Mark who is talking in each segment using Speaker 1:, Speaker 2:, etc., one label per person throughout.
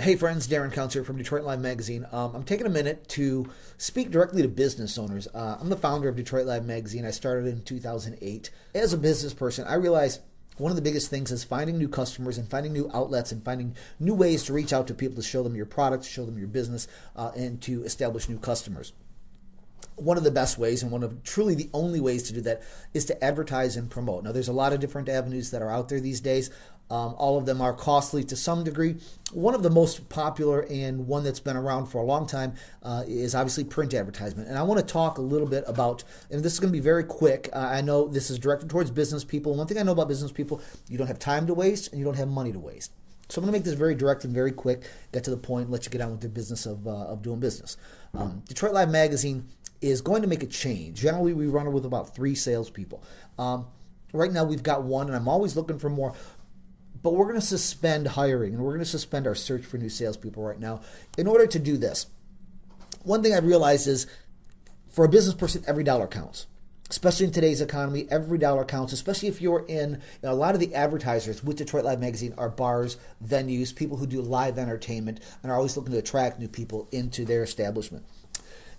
Speaker 1: Hey friends, Darian here from Detroit Live Magazine. I'm taking a minute to speak directly to business owners. I'm the founder of Detroit Live Magazine. I started in 2008. As a business person, I realized one of the biggest things is finding new customers and finding new outlets and finding new ways to reach out to people to show them your product, to show them your business, and to establish new customers. One of the best ways, and one of truly the only ways to do that, is to advertise and promote. Now, there's a lot of different avenues that are out there these days. All of them are costly to some degree. One of the most popular and one that's been around for a long time is obviously print advertisement. And I want to talk a little bit about, and this is going to be very quick. I know this is directed towards business people. One thing I know about business people, you don't have time to waste and you don't have money to waste. So I'm going to make this very direct and very quick, get to the point, and let you get on with the business of doing business. Detroit Live Magazine is going to make a change. Generally, we run it with about 3 salespeople. Right now, we've got 1, and I'm always looking for more. But we're going to suspend hiring, and we're going to suspend our search for new salespeople right now in order to do this. One thing I've realized is, for a business person, every dollar counts. Especially in today's economy, every dollar counts, especially if you're in, a lot of the advertisers with Detroit Live Magazine are bars, venues, people who do live entertainment, and are always looking to attract new people into their establishment.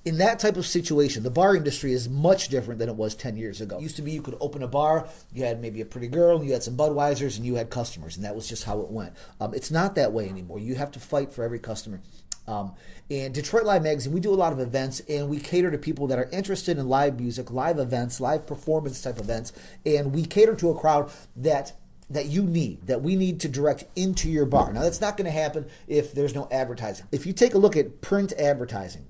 Speaker 1: In that type of situation, the bar industry is much different than it was 10 years ago. It used to be you could open a bar, you had maybe a pretty girl, you had some Budweisers, and you had customers, and that was just how it went. It's not that way anymore. You have to fight for every customer. And Detroit Live Magazine, we do a lot of events, and we cater to people that are interested in live music, live events, live performance type events, and we cater to a crowd that we need to direct into your bar. Now, that's not going to happen if there's no advertising. If you take a look at print advertising,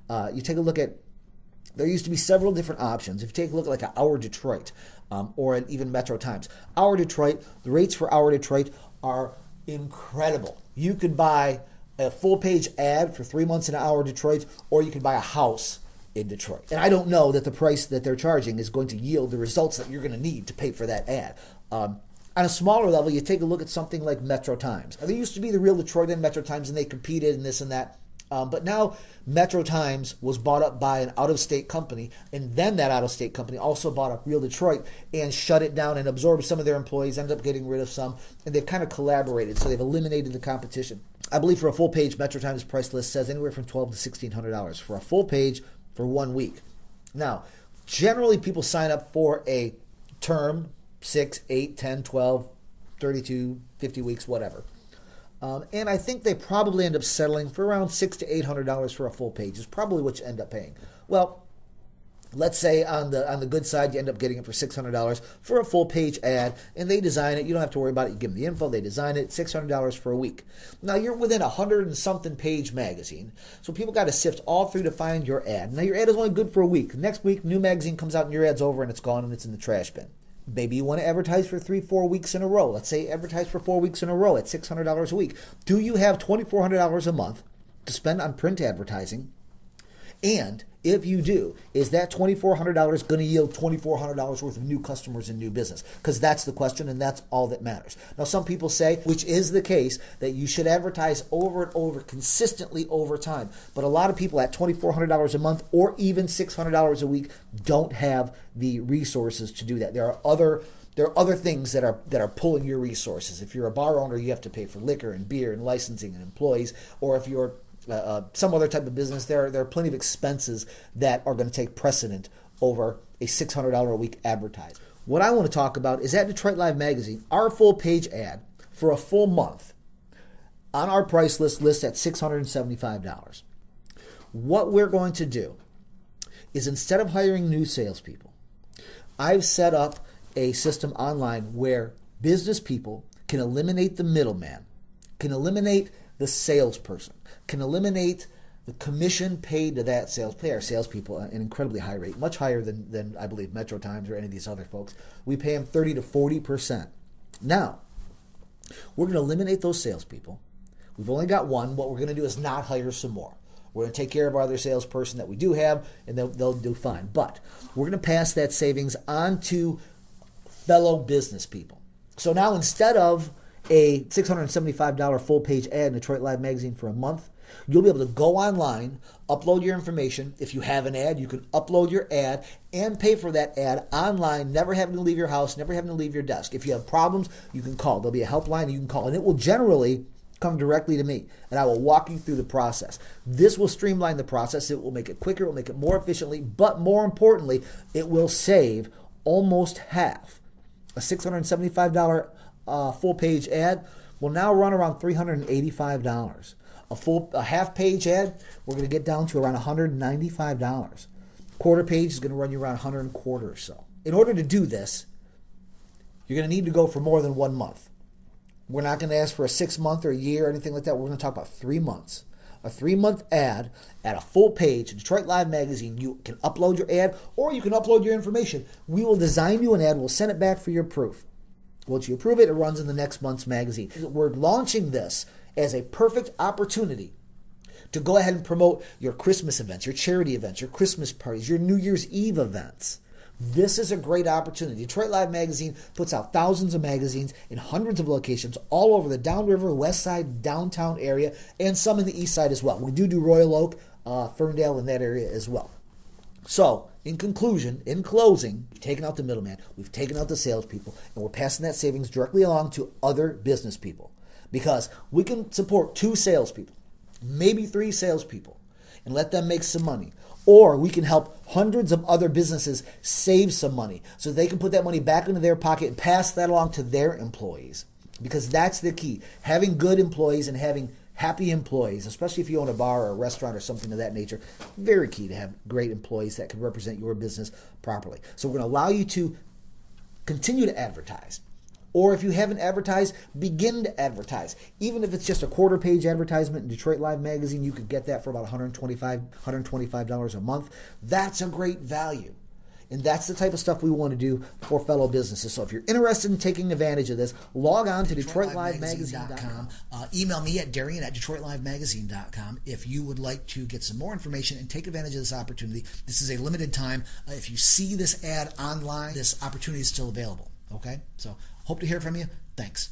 Speaker 1: there used to be several different options. If you take a look at like an Our Detroit or even Metro Times. Our Detroit, the rates for Our Detroit are incredible. You could buy a full-page ad for 3 months in Our Detroit, or you could buy a house in Detroit. And I don't know that the price that they're charging is going to yield the results that you're going to need to pay for that ad. On a smaller level, you take a look at something like Metro Times. Now, there used to be the real Detroit and Metro Times, and they competed and this and that. But now Metro Times was bought up by an out-of-state company, and then that out-of-state company also bought up Real Detroit and shut it down and absorbed some of their employees, ended up getting rid of some, and they've kind of collaborated, so they've eliminated the competition. I believe for a full page, Metro Times price list says anywhere from $1,200 to $1,600 for a full page for 1 week. Now, generally people sign up for a term, 6, 8, 10, 12, 32, 50 weeks, whatever. And I think they probably end up settling for around $600 to $800 for a full page is probably what you end up paying. Well, let's say on the good side, you end up getting it for $600 for a full page ad, and they design it. You don't have to worry about it. You give them the info, they design it, $600 for a week. Now, you're within 100 and something page magazine, so people got to sift all through to find your ad. Now, your ad is only good for a week. Next week, new magazine comes out, and your ad's over, and it's gone, and it's in the trash bin. Maybe you want to advertise for 3-4 weeks in a row. Let's say advertise for 4 weeks in a row at $600 a week. Do you have $2,400 a month to spend on print advertising? And if you do, is that $2,400 going to yield $2,400 worth of new customers and new business? Because that's the question, and that's all that matters. Now, some people say, which is the case, that you should advertise over and over, consistently over time. But a lot of people at $2,400 a month or even $600 a week don't have the resources to do that. There are other things that are pulling your resources. If you're a bar owner, you have to pay for liquor and beer and licensing and employees. Or if you're some other type of business, there are plenty of expenses that are going to take precedent over a $600 a week advertisement. What I want to talk about is at Detroit Live Magazine, our full page ad for a full month on our price list lists at $675. What we're going to do is, instead of hiring new salespeople, I've set up a system online where business people can eliminate the middleman, can eliminate the salesperson, can eliminate the commission paid to that pay our salespeople at an incredibly high rate, much higher than I believe Metro Times or any of these other folks. We pay them 30 to 40%. Now, we're going to eliminate those salespeople. We've only got 1. What we're going to do is not hire some more. We're going to take care of our other salesperson that we do have, and they'll do fine. But we're going to pass that savings on to fellow business people. So now, instead of a $675 full-page ad in Detroit Live Magazine for a month, you'll be able to go online, upload your information. If you have an ad, you can upload your ad and pay for that ad online, never having to leave your house, never having to leave your desk. If you have problems, you can call. There'll be a helpline you can call, and it will generally come directly to me, and I will walk you through the process. This will streamline the process. It will make it quicker. It will make it more efficiently. But more importantly, it will save almost half. A $675 full-page ad will now run around $385. A half-page ad, we're going to get down to around $195. Quarter page is going to run you around $125 or so. In order to do this, you're going to need to go for more than 1 month. We're not going to ask for a 6 month or a year or anything like that. We're going to talk about 3 months. A 3-month ad at a full page, Detroit Live Magazine. You can upload your ad or you can upload your information. We will design you an ad. We'll send it back for your proof. Once you approve it, it runs in the next month's magazine. We're launching this as a perfect opportunity to go ahead and promote your Christmas events, your charity events, your Christmas parties, your New Year's Eve events. This is a great opportunity. Detroit Live Magazine puts out thousands of magazines in hundreds of locations all over the Downriver, West Side, downtown area, and some in the East Side as well. We do Royal Oak, Ferndale, in that area as well. So, in conclusion, in closing, we've taken out the middleman, we've taken out the salespeople, and we're passing that savings directly along to other business people. Because we can support 2 salespeople, maybe 3 salespeople, and let them make some money. Or we can help hundreds of other businesses save some money so they can put that money back into their pocket and pass that along to their employees. Because that's the key. Having good employees and having happy employees, especially if you own a bar or a restaurant or something of that nature, very key to have great employees that can represent your business properly. So we're going to allow you to continue to advertise. Or if you haven't advertised, begin to advertise. Even if it's just a quarter-page advertisement in Detroit Live Magazine, you could get that for about $125 a month. That's a great value. And that's the type of stuff we want to do for fellow businesses. So if you're interested in taking advantage of this, log on to DetroitLiveMagazine.com.
Speaker 2: Email me at Darian at DetroitLiveMagazine.com if you would like to get some more information and take advantage of this opportunity. This is a limited time. If you see this ad online, this opportunity is still available. Okay? So hope to hear from you. Thanks.